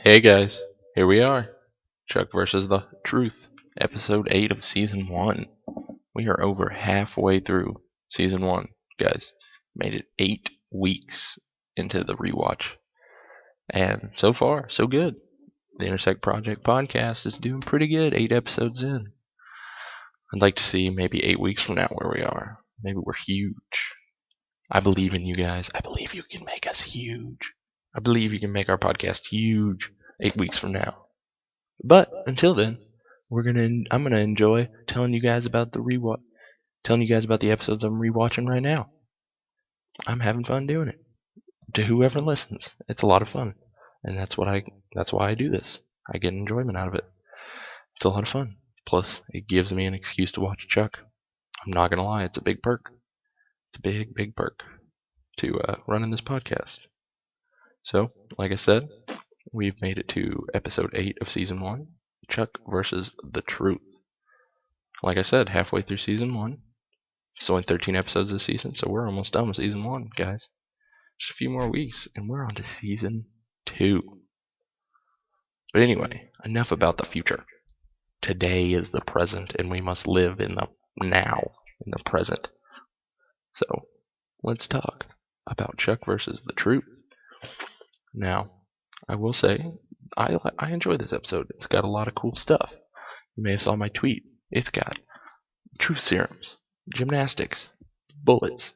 Hey guys, here we are. Chuck versus the Truth, episode 8 of season 1. We are over halfway through season 1, guys. Made it 8 weeks into the rewatch. And so far, so good. The Intersect Project Podcast is doing pretty good, 8 episodes in. I'd like to see maybe 8 weeks from now where we are. Maybe we're huge. I believe in you guys. I believe you can make us huge. I believe you can make our podcast huge 8 weeks from now. But until then, I'm gonna enjoy telling you guys about telling you guys about the episodes I'm rewatching right now. I'm having fun doing it. To whoever listens, it's a lot of fun, and that's why I do this. I get enjoyment out of it. It's a lot of fun. Plus, it gives me an excuse to watch Chuck. I'm not gonna lie, it's a big perk. It's a big perk to running this podcast. So, like I said, we've made it to episode 8 of season 1, Chuck versus the Truth. Like I said, halfway through season 1. It's only 13 episodes this season, so we're almost done with season 1, guys. Just a few more weeks, and we're on to season 2. But anyway, enough about the future. Today is the present, and we must live in the now, in the present. So, let's talk about Chuck versus the Truth. Now, I will say, I enjoy this episode. It's got a lot of cool stuff. You may have saw my tweet. It's got truth serums, gymnastics, bullets,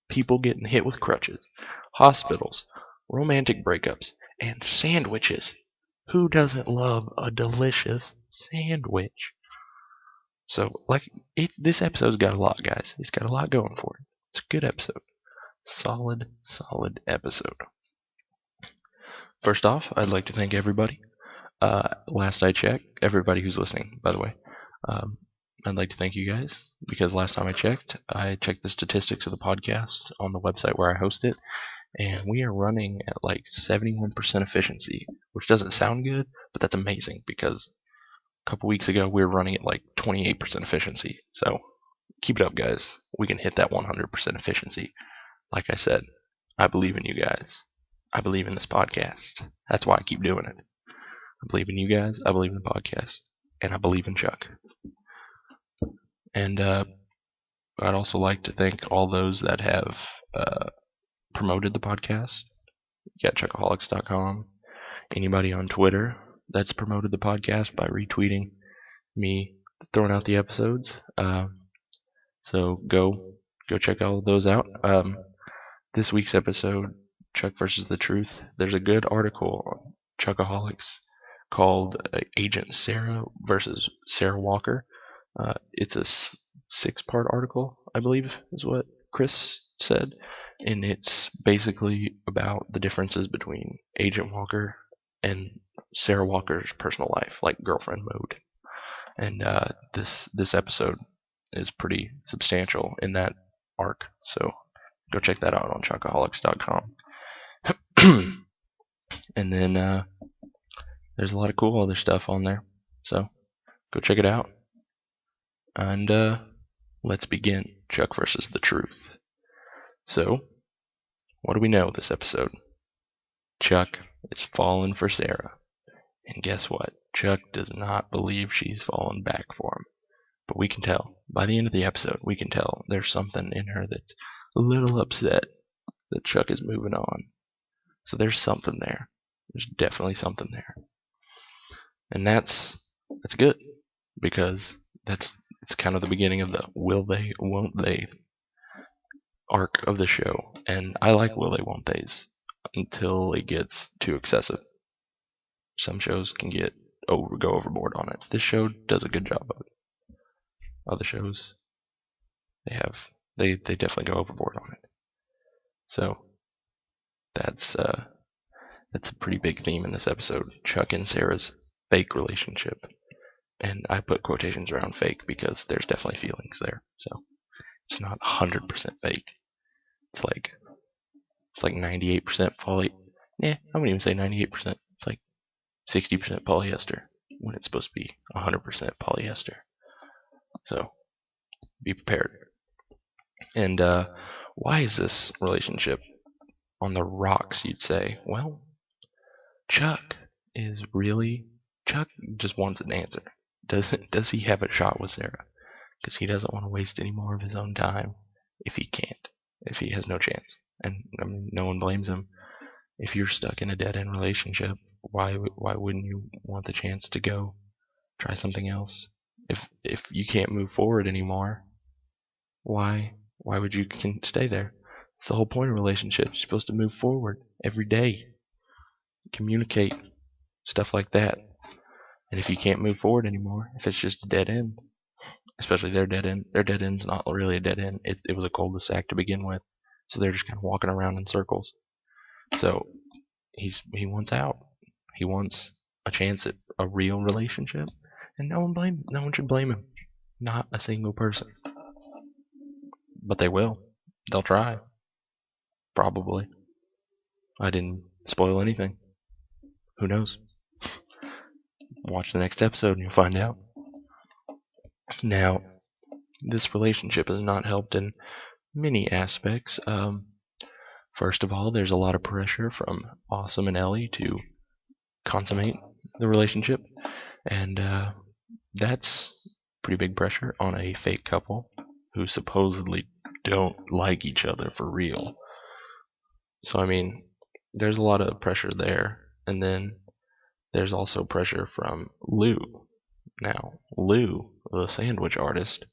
people getting hit with crutches, hospitals, romantic breakups, and sandwiches. Who doesn't love a delicious sandwich? So, this episode's got a lot, guys. It's got a lot going for it. It's a good episode. Solid episode. First off, I'd like to thank everybody. Last I checked, everybody who's listening, by the way, I'd like to thank you guys because last time I checked the statistics of the podcast on the website where I host it, and we are running at like 71% efficiency, which doesn't sound good, but that's amazing because a couple weeks ago we were running at like 28% efficiency. So keep it up, guys. We can hit that 100% efficiency. Like I said, I believe in you guys. I believe in this podcast. That's why I keep doing it. I believe in you guys. I believe in the podcast, and I believe in Chuck. And I'd also like to thank all those that have promoted the podcast. You got Chuckaholics.com. Anybody on Twitter that's promoted the podcast by retweeting me throwing out the episodes. So go check all of those out. This week's episode, Chuck versus the Truth, there's a good article on Chuckaholics called Agent Sarah versus Sarah Walker. It's a 6-part article, I believe is what Chris said, and it's basically about the differences between Agent Walker and Sarah Walker's personal life, like girlfriend mode. And this episode is pretty substantial in that arc, so go check that out on Chuckaholics.com. And then there's a lot of cool other stuff on there, so go check it out. And let's begin Chuck versus the Truth. So, what do we know this episode? Chuck is falling for Sarah. And guess what? Chuck does not believe she's fallen back for him. But we can tell. By the end of the episode, we can tell there's something in her that's a little upset that Chuck is moving on. So there's something there. There's definitely something there. And that's good. Because it's kind of the beginning of the will they, won't they arc of the show. And I like will they, won't they's until it gets too excessive. Some shows can go overboard on it. This show does a good job of it. Other shows, they definitely go overboard on it. So that's a pretty big theme in this episode. Chuck and Sarah's fake relationship. And I put quotations around fake because there's definitely feelings there. So it's not 100% fake. It's like 98% poly. I wouldn't even say 98%. It's like 60% polyester when it's supposed to be 100% polyester. So be prepared. And why is this relationship on the rocks, you'd say? Well, Chuck is really Chuck just wants an answer. Does he have a shot with Sarah? Because he doesn't want to waste any more of his own time if he can't, if he has no chance. And I mean, no one blames him. If you're stuck in a dead-end relationship, why wouldn't you want the chance to go try something else? If you can't move forward anymore, why would you stay there? It's the whole point of relationships. You're supposed to move forward every day, communicate, stuff like that. And if you can't move forward anymore, if it's just a dead end, especially their dead end's not really a dead end. It was a cul-de-sac to begin with, so they're just kind of walking around in circles. So he wants out. He wants a chance at a real relationship, and no one should blame him. Not a single person. But they will. They'll try. Probably. I didn't spoil anything. Who knows? Watch the next episode and you'll find out. Now, this relationship is not helped in many aspects. First of all, there's a lot of pressure from Awesome and Ellie to consummate the relationship, and that's pretty big pressure on a fake couple who supposedly don't like each other for real. So I mean, there's a lot of pressure there, and then there's also pressure from Lou. Now, Lou, the sandwich artist,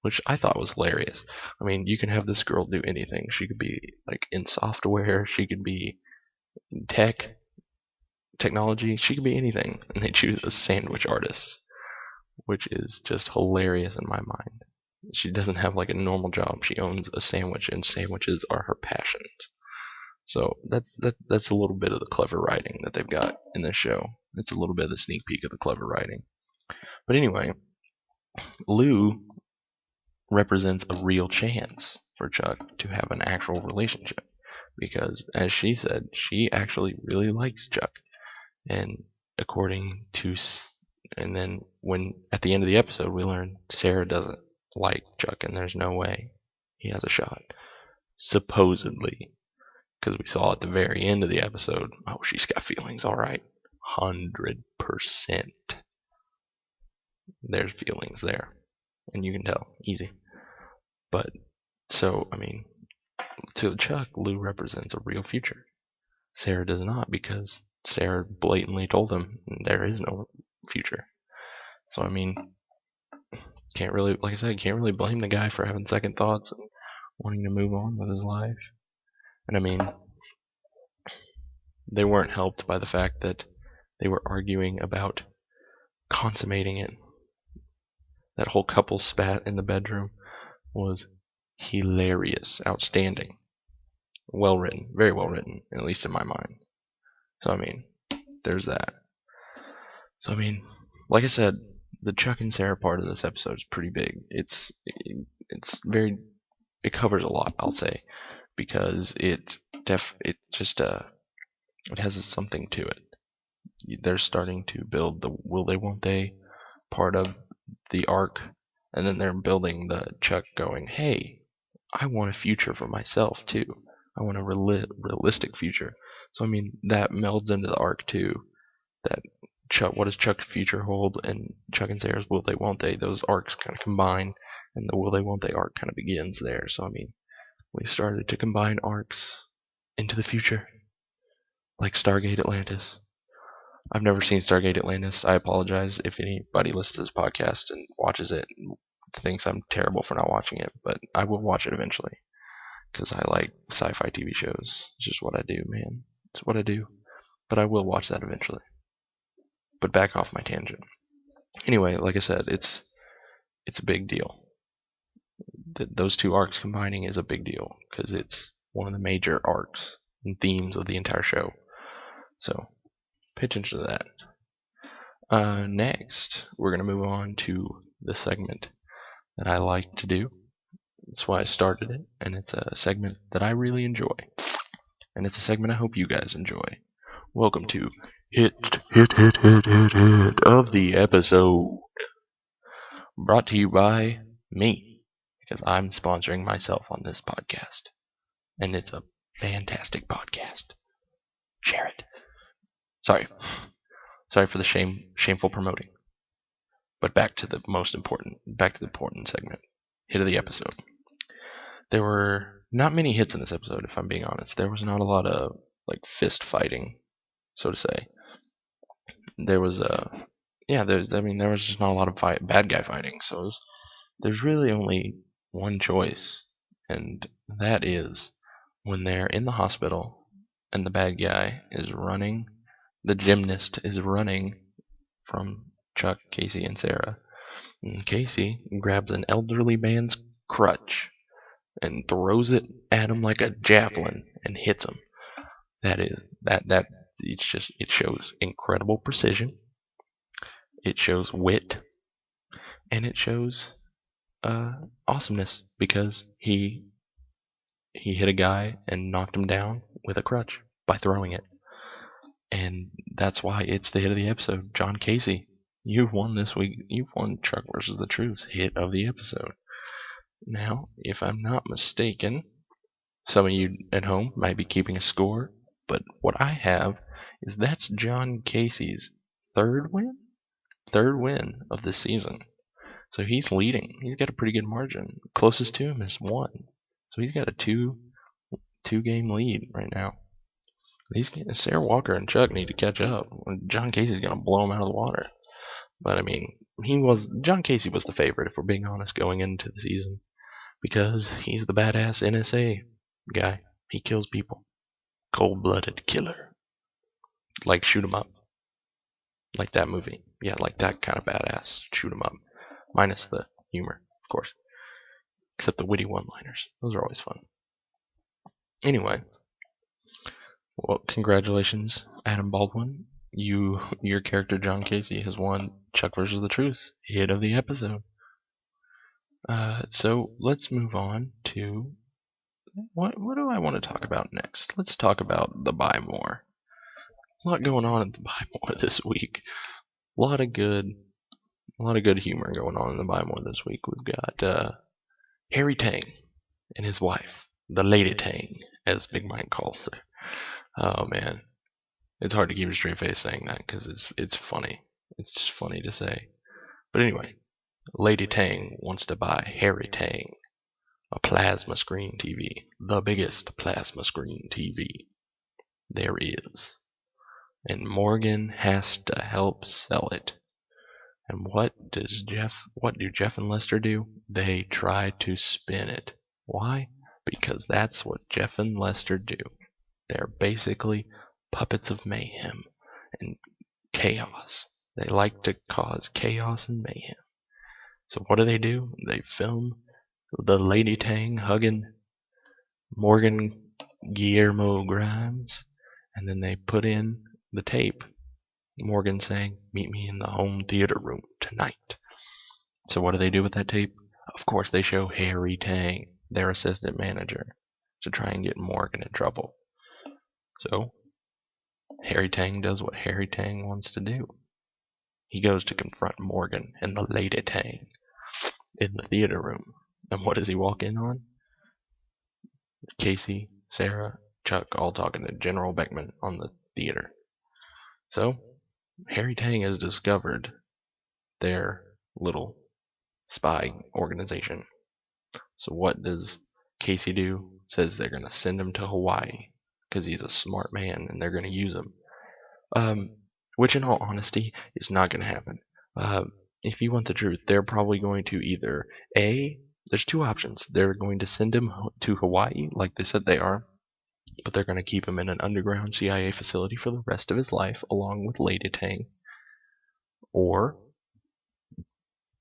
which I thought was hilarious. I mean, you can have this girl do anything. She could be like in software, she could be in technology, she could be anything, and they choose a sandwich artist, which is just hilarious in my mind. She doesn't have like a normal job. She owns a sandwich, and sandwiches are her passion. So that's a little bit of the clever writing that they've got in this show. It's a little bit of the sneak peek of the clever writing. But anyway, Lou represents a real chance for Chuck to have an actual relationship, because as she said, she actually really likes Chuck. And and then when at the end of the episode we learn Sarah doesn't like Chuck and there's no way he has a shot, supposedly, because we saw at the very end of the episode, oh, she's got feelings, all right, 100%. There's feelings there, and you can tell, easy. But so I mean, to Chuck, Lou represents a real future. Sarah does not, because Sarah blatantly told him there is no future. So I mean, can't really, like I said, can't really blame the guy for having second thoughts and wanting to move on with his life. And I mean, they weren't helped by the fact that they were arguing about consummating it. That whole couple spat in the bedroom was hilarious, outstanding, well written, very well written, at least in my mind. So I mean, there's that. So I mean, like I said, the Chuck and Sarah part of this episode is pretty big. It covers a lot, I'll say, because it has something to it. They're starting to build the will they won't they part of the arc, and then they're building the Chuck going, hey, I want a future for myself too. I want a realistic future. So I mean, that melds into the arc too. That Chuck, what does Chuck's future hold, and Chuck and Sarah's will they won't they? Those arcs kind of combine, and the will they won't they arc kind of begins there. So I mean, we started to combine arcs into the future, like Stargate Atlantis. I've never seen Stargate Atlantis. I apologize if anybody listens to this podcast and watches it and thinks I'm terrible for not watching it, but I will watch it eventually, because I like sci-fi TV shows. It's just what I do, man. It's what I do. But I will watch that eventually. But back off my tangent. Anyway, like I said, it's a big deal. Those two arcs combining is a big deal, because it's one of the major arcs and themes of the entire show. So pay attention to that. Next, we're going to move on to the segment that I like to do. That's why I started it, and it's a segment that I really enjoy. And it's a segment I hope you guys enjoy. Welcome to Hit of the Episode. Brought to you by me, because I'm sponsoring myself on this podcast. And it's a fantastic podcast. Share it. Sorry. Sorry for the shameful promoting. But back to the important segment. Hit of the episode. There were not many hits in this episode, if I'm being honest. There was not a lot of like fist fighting, so to say. There was there was just not a lot of bad guy fighting. So there's really only one choice, and that is when they're in the hospital and the bad guy is running, the gymnast is running from Chuck, Casey, and Sarah. And Casey grabs an elderly man's crutch and throws it at him like a javelin and hits him. It shows incredible precision. It shows wit, and it shows awesomeness because he hit a guy and knocked him down with a crutch by throwing it. And that's why it's the hit of the episode. John Casey, you've won this week. You've won Chuck versus the Truth's hit of the episode. Now, if I'm not mistaken, some of you at home might be keeping a score, but what I have is that's John Casey's third win of the season. So he's leading. He's got a pretty good margin. Closest to him is 1. So he's got a two game lead right now. Sarah Walker and Chuck need to catch up. John Casey's gonna blow him out of the water. But I mean, John Casey was the favorite, if we're being honest, going into the season, because he's the badass NSA guy. He kills people, cold-blooded killer, like Shoot 'Em Up, like that movie. Yeah, like that kind of badass. Shoot 'Em Up, minus the humor, of course, except the witty one-liners. Those are always fun. Anyway. Well, congratulations, Adam Baldwin. Your character John Casey has won Chuck vs. the Truth, hit of the episode. So let's move on to what do I want to talk about next? Let's talk about the Buy More. A lot going on at the Buy More this week. A lot of good humor going on in the Buy More this week. We've got Harry Tang and his wife, the Lady Tang, as Big Mike calls her. Oh man, it's hard to keep a straight face saying that because it's funny. It's just funny to say. But anyway, Lady Tang wants to buy Harry Tang a plasma screen TV, the biggest plasma screen TV there is, and Morgan has to help sell it. And what do Jeff and Lester do? They try to spin it. Why? Because that's what Jeff and Lester do. They're basically puppets of mayhem and chaos. They like to cause chaos and mayhem. So what do? They film the Lady Tang hugging Morgan Guillermo Grimes, and then they put in the tape. Morgan saying, "Meet me in the home theater room tonight." So what do they do with that tape? Of course, they show Harry Tang, their assistant manager, to try and get Morgan in trouble. So, Harry Tang does what Harry Tang wants to do. He goes to confront Morgan and the Lady Tang in the theater room. And what does he walk in on? Casey, Sarah, Chuck, all talking to General Beckman on the theater. So, Harry Tang has discovered their little spy organization. So what does Casey do? Says they're going to send him to Hawaii because he's a smart man and they're going to use him. Which in all honesty is not going to happen. If you want the truth, they're probably going to either there's two options. They're going to send him to Hawaii like they said they are, but they're going to keep him in an underground CIA facility for the rest of his life along with Lady Tang. Or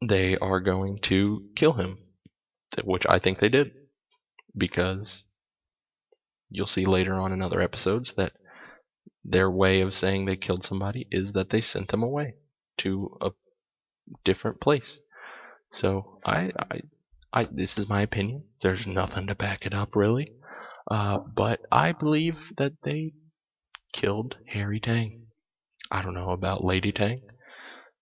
they are going to kill him, which I think they did, because you'll see later on in other episodes that their way of saying they killed somebody is that they sent them away to a different place. So this is my opinion. There's nothing to back it up really, but I believe that they killed Harry Tang. I don't know about Lady Tang,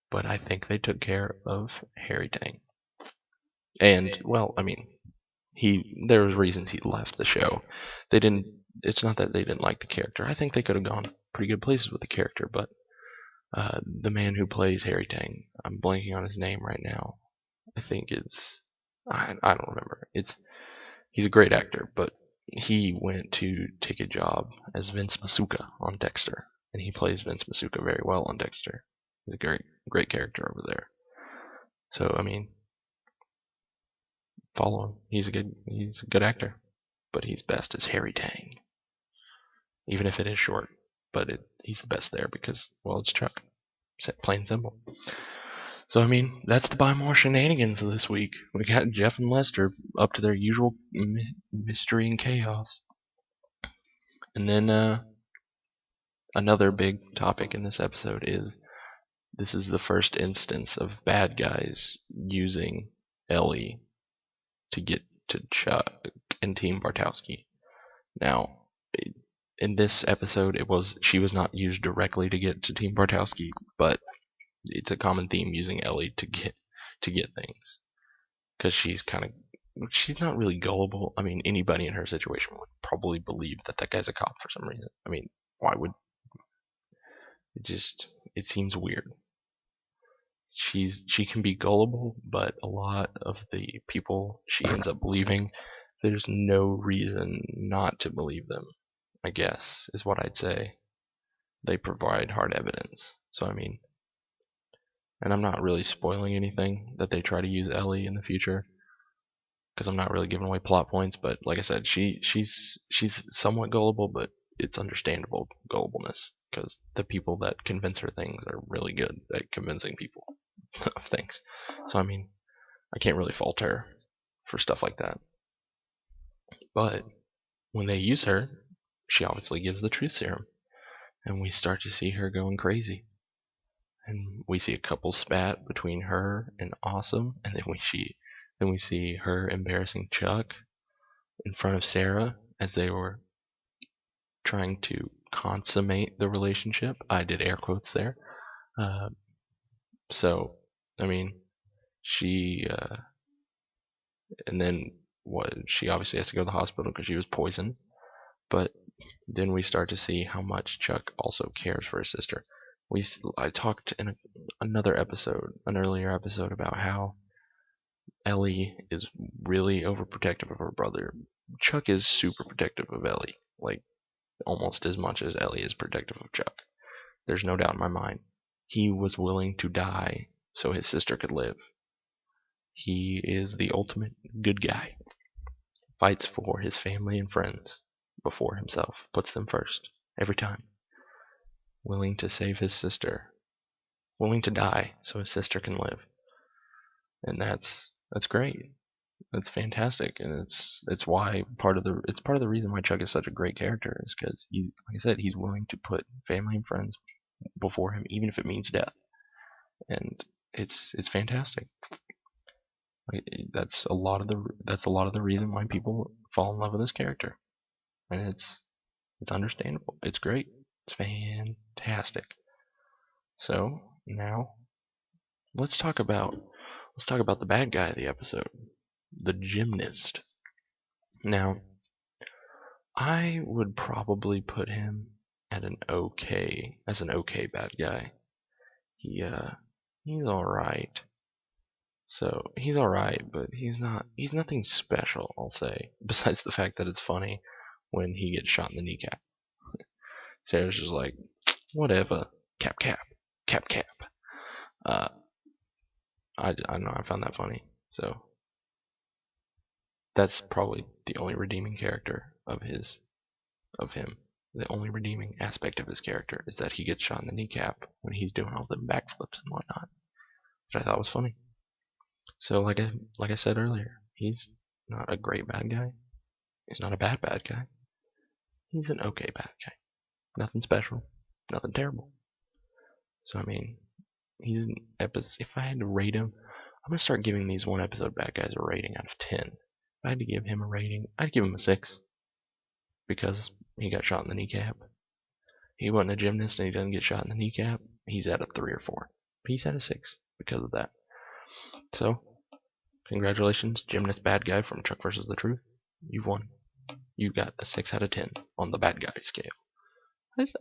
but I think they took care of Harry Tang. And well, I mean, there was reasons he left the show. It's not that they didn't like the character. I think they could have gone pretty good places with the character, but The man who plays Harry Tang, I'm blanking on his name right now. I think I don't remember. He's a great actor, but he went to take a job as Vince Masuka on Dexter, and he plays Vince Masuka very well on Dexter. He's a great character over there. So I mean, follow him. He's a good actor, but he's best as Harry Tang, even if it is short. But he's the best there because, well, it's Chuck. Plain and simple. So I mean, that's the Buy More shenanigans of this week. We got Jeff and Lester up to their usual mystery and chaos, and then another big topic in this episode is this is the first instance of bad guys using Ellie to get to Chuck and Team Bartowski. Now, in this episode, she was not used directly to get to Team Bartowski, but it's a common theme using Ellie to get things, because she's not really gullible. I mean, anybody in her situation would probably believe that guy's a cop for some reason. I mean, why would it seems weird. She can be gullible, but a lot of the people she ends up believing, there's no reason not to believe them, I guess, is what I'd say. They provide hard evidence. So I mean, and I'm not really spoiling anything that they try to use Ellie in the future, because I'm not really giving away plot points, but like I said, she's somewhat gullible, but it's understandable gullibleness, because the people that convince her things are really good at convincing people of things. So I mean, I can't really fault her for stuff like that. But when they use her, she obviously gives the truth serum, and we start to see her going crazy. And we see a couple spat between her and Awesome, and then we see her embarrassing Chuck in front of Sarah as they were trying to consummate the relationship. I did air quotes there. So, I mean, and then she obviously has to go to the hospital because she was poisoned. But then we start to see how much Chuck also cares for his sister. I talked in an earlier episode, about how Ellie is really overprotective of her brother. Chuck is super protective of Ellie, like almost as much as Ellie is protective of Chuck. There's no doubt in my mind. He was willing to die so his sister could live. He is the ultimate good guy. Fights for his family and friends before himself. Puts them first every time. Willing to save his sister. Willing to die so his sister can live. And that's great. That's fantastic, and it's why part of the reason why Chuck is such a great character is because like I said, he's willing to put family and friends before him, even if it means death, and it's fantastic. Like, that's a lot of the reason why people fall in love with this character, and it's understandable. It's great. It's fantastic. So now let's talk about the bad guy of the episode, the gymnast. Now, I would probably put him at an okay bad guy. He's alright. So he's alright, but he's nothing special, I'll say, besides the fact that it's funny when he gets shot in the kneecap. Sarah's just like, whatever, cap. I don't know, I found that funny. So that's probably the only redeeming character of him. The only redeeming aspect of his character is that he gets shot in the kneecap when he's doing all the backflips and whatnot, which I thought was funny. So like I said earlier, he's not a great bad guy. He's not a bad guy. He's an okay bad guy. Nothing special, nothing terrible. So I mean, if I had to rate him, I'm gonna start giving these one episode bad guys a rating out of 10. If I had to give him a rating, I'd give him a 6. Because he got shot in the kneecap. He wasn't a gymnast and he doesn't get shot in the kneecap. He's at a 3 or 4. He's at a 6 because of that. So, congratulations, gymnast bad guy from Chuck vs. the Truth. You've won. You got a 6 out of 10 on the bad guy scale.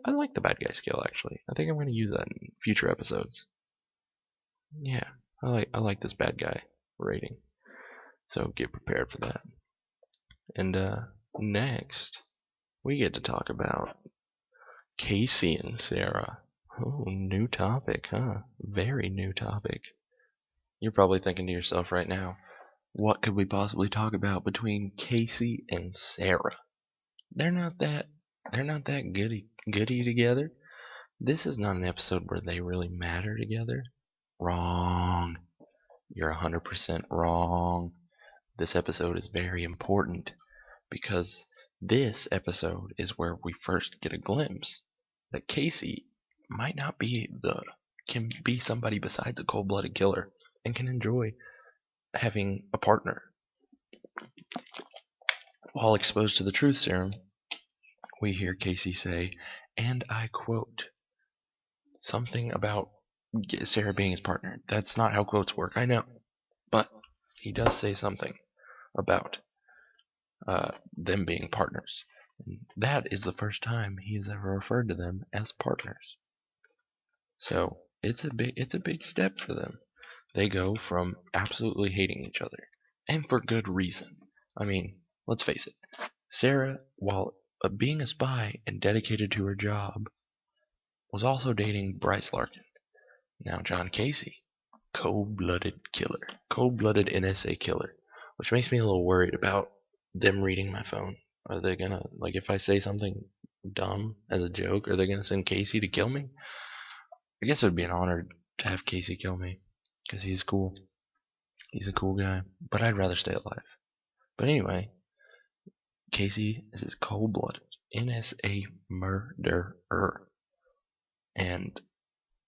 I like the bad guy skill, actually. I think I'm going to use that in future episodes. Yeah, I like this bad guy rating. So get prepared for that. And next, we get to talk about Casey and Sarah. Oh, new topic, huh? Very new topic. You're probably thinking to yourself right now, what could we possibly talk about between Casey and Sarah? They're not that goody together. This is not an episode where they really matter together. Wrong. You're 100% wrong. This episode is very important because this episode is where we first get a glimpse that Casey might not be can be somebody besides a cold-blooded killer and can enjoy having a partner. While exposed to the truth serum, we hear Casey say, and I quote, something about Sarah being his partner. That's not how quotes work, I know. But he does say something about them being partners. And that is the first time he has ever referred to them as partners. So it's a big step for them. They go from absolutely hating each other, and for good reason. I mean, let's face it. Sarah, while being a spy and dedicated to her job, was also dating Bryce Larkin. Now John Casey, cold-blooded killer, cold-blooded NSA killer, which makes me a little worried about them reading my phone. Are they gonna, like, if I say something dumb as a joke, are they gonna send Casey to kill me? I guess it would be an honor to have Casey kill me, because he's cool. He's a cool guy, but I'd rather stay alive. But anyway, Casey is his cold-blooded NSA murderer, and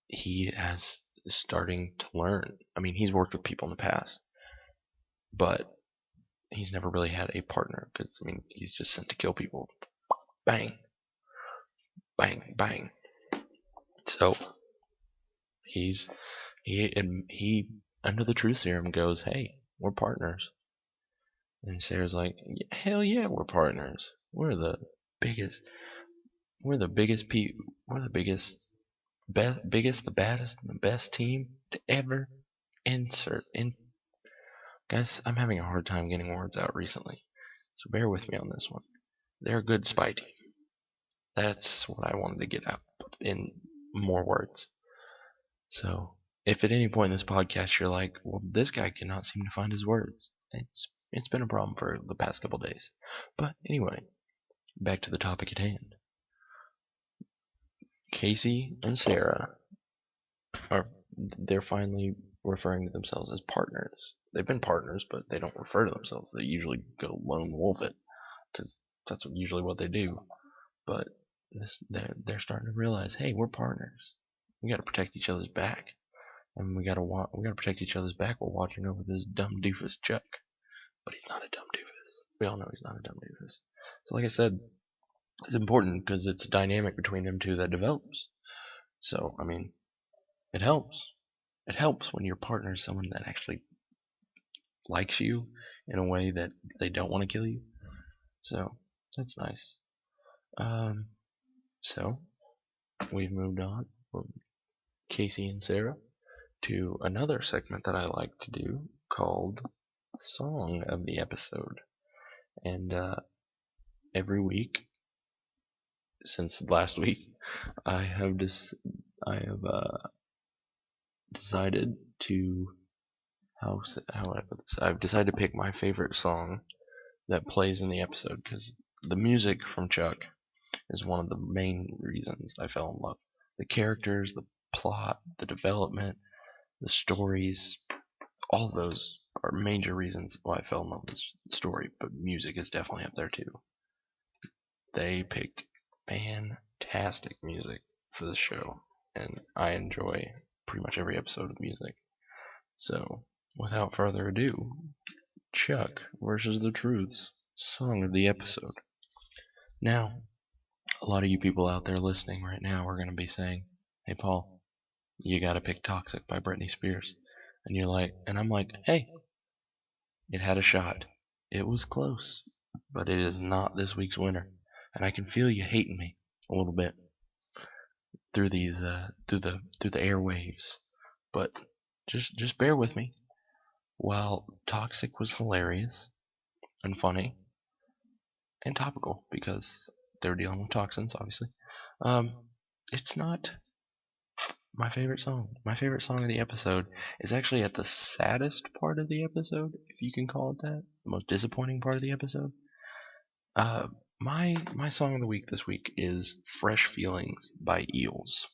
he has starting to learn. I mean, he's worked with people in the past, but he's never really had a partner because, I mean, he's just sent to kill people. Bang. Bang, bang. So, he under the truth serum goes, hey, we're partners. And Sarah's like, hell yeah, we're partners. We're the biggest, the baddest, and the best team to ever insert in. Guys, I'm having a hard time getting words out recently, so bear with me on this one. They're a good spy team. That's what I wanted to get out in more words. So, if at any point in this podcast you're like, well, this guy cannot seem to find his words, it's been a problem for the past couple days. But anyway, back to the topic at hand. Casey and Sarah they're finally referring to themselves as partners. They've been partners, but they don't refer to themselves. They usually go lone wolf it, because that's usually what they do. But they're starting to realize, hey, we're partners. We got to protect each other's back, and we got to protect each other's back while watching over this dumb doofus Chuck. But he's not a dumb doofus. We all know he's not a dumb doofus. So, like I said, it's important because it's a dynamic between them two that develops. So, I mean, it helps. It helps when your partner is someone that actually likes you in a way that they don't want to kill you. So, that's nice. So, we've moved on from Casey and Sarah to another segment that I like to do called Song of the Episode. And every week since last week, I have decided to I've decided to pick my favorite song that plays in the episode, because the music from Chuck is one of the main reasons I fell in love. The characters, the plot, the development, the stories, all of those are major reasons why I fell in love with this story, but music is definitely up there too. They picked fantastic music for the show, and I enjoy pretty much every episode of music. So, without further ado, Chuck versus the Truth's Song of the Episode. Now, a lot of you people out there listening right now are going to be saying, hey Paul, you gotta pick Toxic by Britney Spears. And I'm like, hey, it had a shot. It was close, but it is not this week's winner. And I can feel you hating me a little bit. through these through the airwaves. But just bear with me. While Toxic was hilarious and funny and topical because they're dealing with toxins, obviously, um, it's not my favorite song. My favorite song of the episode is actually at the saddest part of the episode, if you can call it that, the most disappointing part of the episode. Uh, my song of the week this week is "Fresh Feelings" by Eels,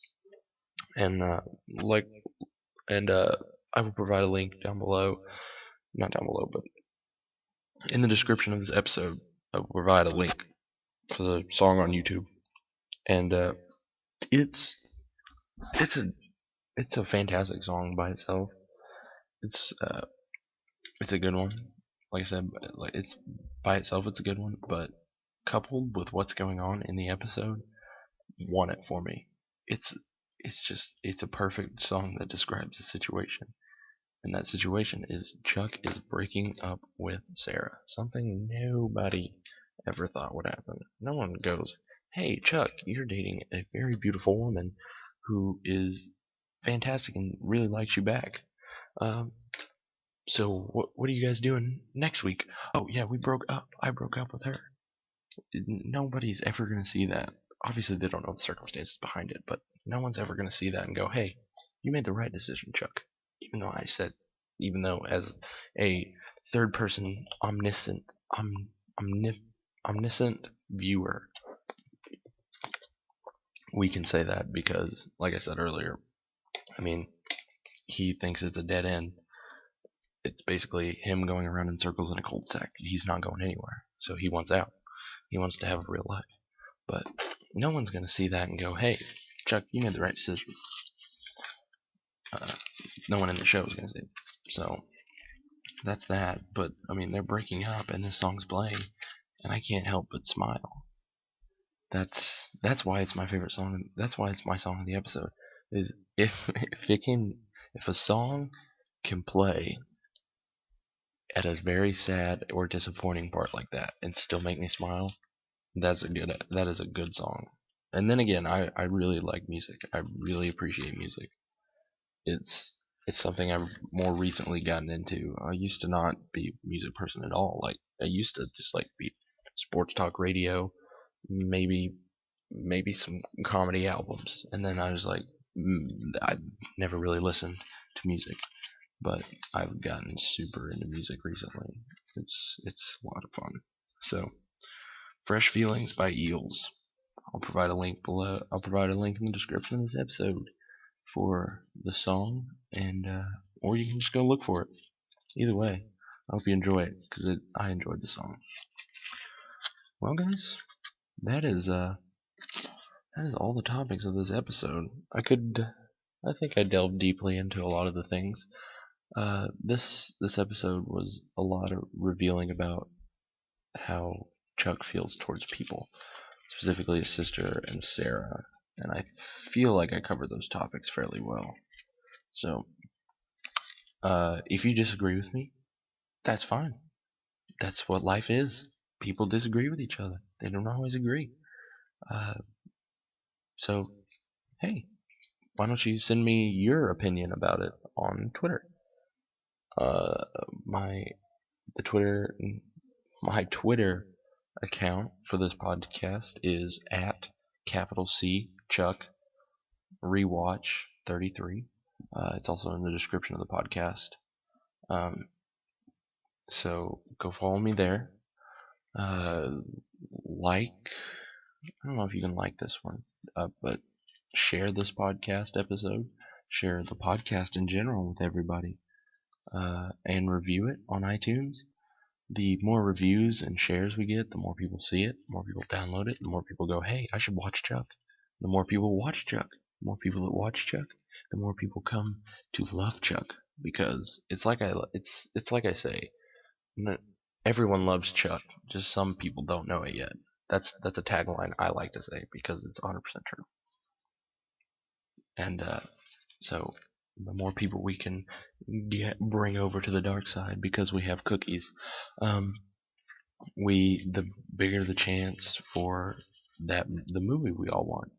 and like and I will provide a link down below, not down below, but in the description of this episode. I will provide a link for the song on YouTube, and it's it's a it's a fantastic song by itself. It's it's a good one. Like I said, like it's by itself, it's a good one, but coupled with what's going on in the episode, won it for me. It's it's a perfect song that describes the situation. And that situation is Chuck is breaking up with Sarah. Something nobody ever thought would happen. No one goes, "Hey Chuck, you're dating a very beautiful woman who is fantastic and really likes you back. Um, so what are you guys doing next week?" "Oh yeah, we broke up. I broke up with her." Nobody's ever gonna see that. Obviously, they don't know the circumstances behind it, but no one's ever gonna see that and go, "Hey, you made the right decision, Chuck." Even though as a third person omniscient viewer, we can say that because, like I said earlier, I mean, he thinks it's a dead end. It's basically him going around in circles in a cul-de-sac. He's not going anywhere, so he wants out. He wants to have a real life. But no one's going to see that and go, "Hey, Chuck, you made the right decision." No one in the show is going to say it. So that's that. But I mean, they're breaking up and this song's playing, and I can't help but smile. That's why it's my favorite song. That's why it's my song of the episode. Is if a song can play at a very sad or disappointing part like that and still make me smile, that is a good song. And then again, I really like music. I really appreciate music. It's it's something I've more recently gotten into. I used to not be a music person at all. Like I used to just like be sports talk radio, maybe some comedy albums, and then I was like, I never really listened to music, but I've gotten super into music recently. It's a lot of fun. So, "Fresh Feelings" by Eels. I'll provide a link below. I'll provide a link in the description of this episode for the song, and or you can just go look for it. Either way, I hope you enjoy it because I enjoyed the song. Well, guys, that is all the topics of this episode. I think I delved deeply into a lot of the things. This episode was a lot of revealing about how Chuck feels towards people, specifically his sister and Sarah, and I feel like I covered those topics fairly well. So, if you disagree with me, that's fine. That's what life is. People disagree with each other. They don't always agree. Uh, so, hey, why don't you send me your opinion about it on Twitter? Uh, my the Twitter my Twitter account for this podcast is at capital C Chuck Rewatch 33. It's also in the description of the podcast. So go follow me there. Like, I don't know if you can like this one, but share this podcast episode. Share the podcast in general with everybody. And review it on iTunes. The more reviews and shares we get, the more people see it, the more people download it, the more people go, "Hey, I should watch Chuck." The more people watch Chuck, the more people that watch Chuck, the more people come to love Chuck because it's like I say, everyone loves Chuck, just some people don't know it yet. That's a tagline I like to say because it's 100% true. And so the more people we can bring over to the dark side because we have cookies, the bigger the chance for the movie we all want.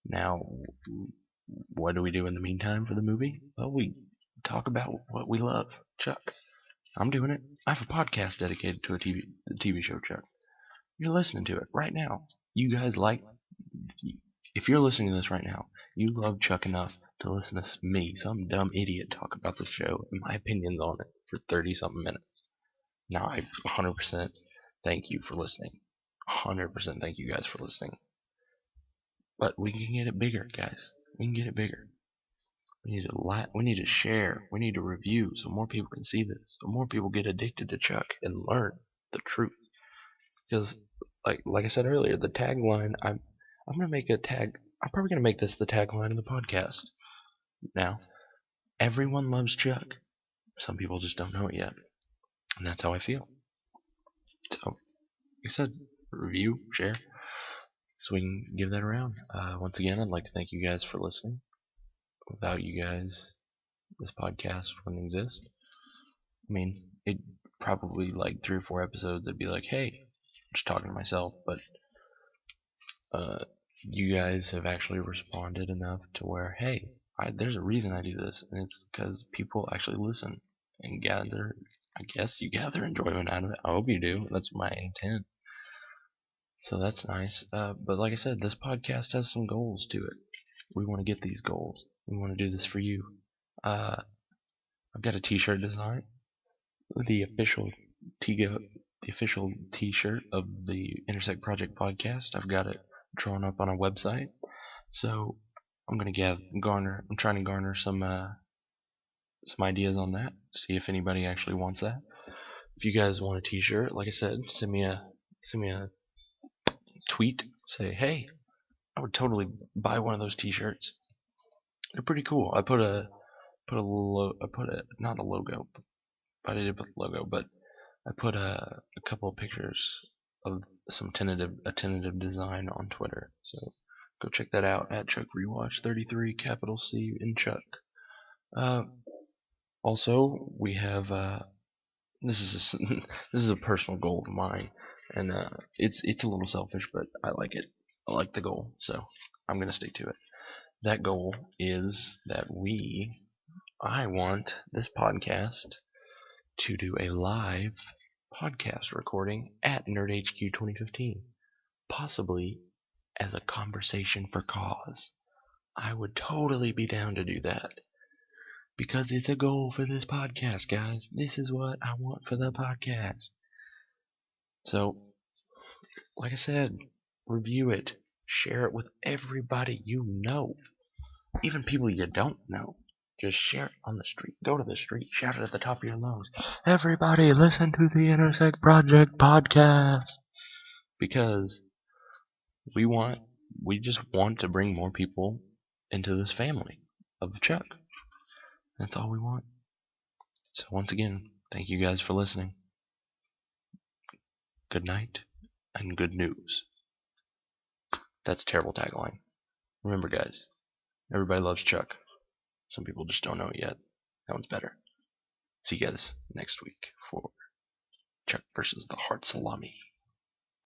Now, what do we do in the meantime for the movie? Well, we talk about what we love. Chuck, I'm doing it. I have a podcast dedicated to a TV show, Chuck. You're listening to it right now. You guys if you're listening to this right now, you love Chuck enough to listen to me, some dumb idiot, talk about the show and my opinions on it for 30 something minutes. Now, I 100% thank you for listening. 100% thank you guys for listening. But we can get it bigger, guys. We can get it bigger. We need to share. We need to review so more people can see this. So more people get addicted to Chuck and learn the truth. Because, like I said earlier, the tagline. I'm gonna make a tag. I'm probably gonna make this the tagline of the podcast. Now, everyone loves Chuck. Some people just don't know it yet, and that's how I feel. So, like I said, review, share, so we can give that around. Once again, I'd like to thank you guys for listening. Without you guys, this podcast wouldn't exist. I mean, it probably like 3 or 4 episodes. I'd be like, hey, I'm just talking to myself, but you guys have actually responded enough to where, hey, there's a reason I do this, and it's because people actually listen and gather. I guess you gather enjoyment out of it. I hope you do. That's my intent. So that's nice. But like I said, this podcast has some goals to it. We want to get these goals. We want to do this for you. I've got a T-shirt design. The official T-shirt of the Intersect Project Podcast. I've got it drawn up on a website. So I'm gonna I'm trying to garner some ideas on that. See if anybody actually wants that. If you guys want a T-shirt, like I said, send me a tweet. Say, hey, I would totally buy one of those T-shirts. They're pretty cool. I put not a logo, but I did put the logo, but I put a couple of pictures of a tentative design on Twitter. So go check that out at Chuck Rewatch 33 capital C in Chuck. Also, we have this is a personal goal of mine, and it's a little selfish, but I like it. I like the goal, so I'm gonna stick to it. That goal is that I want this podcast to do a live podcast recording at NerdHQ 2015, possibly as a conversation for cause. I would totally be down to do that because it's a goal for this podcast, guys. This is what I want for the podcast. So, like I said, review it, share it with everybody you know, even people you don't know. Just share it on the street. Go to the street, shout it at the top of your lungs. Everybody, listen to the Intersect Project Podcast. Because we just want to bring more people into this family of Chuck. That's all we want. So once again, thank you guys for listening. Good night and good news. That's a terrible tagline. Remember, guys, everybody loves Chuck. Some people just don't know it yet. That one's better. See you guys next week for Chuck versus the Heart Salami.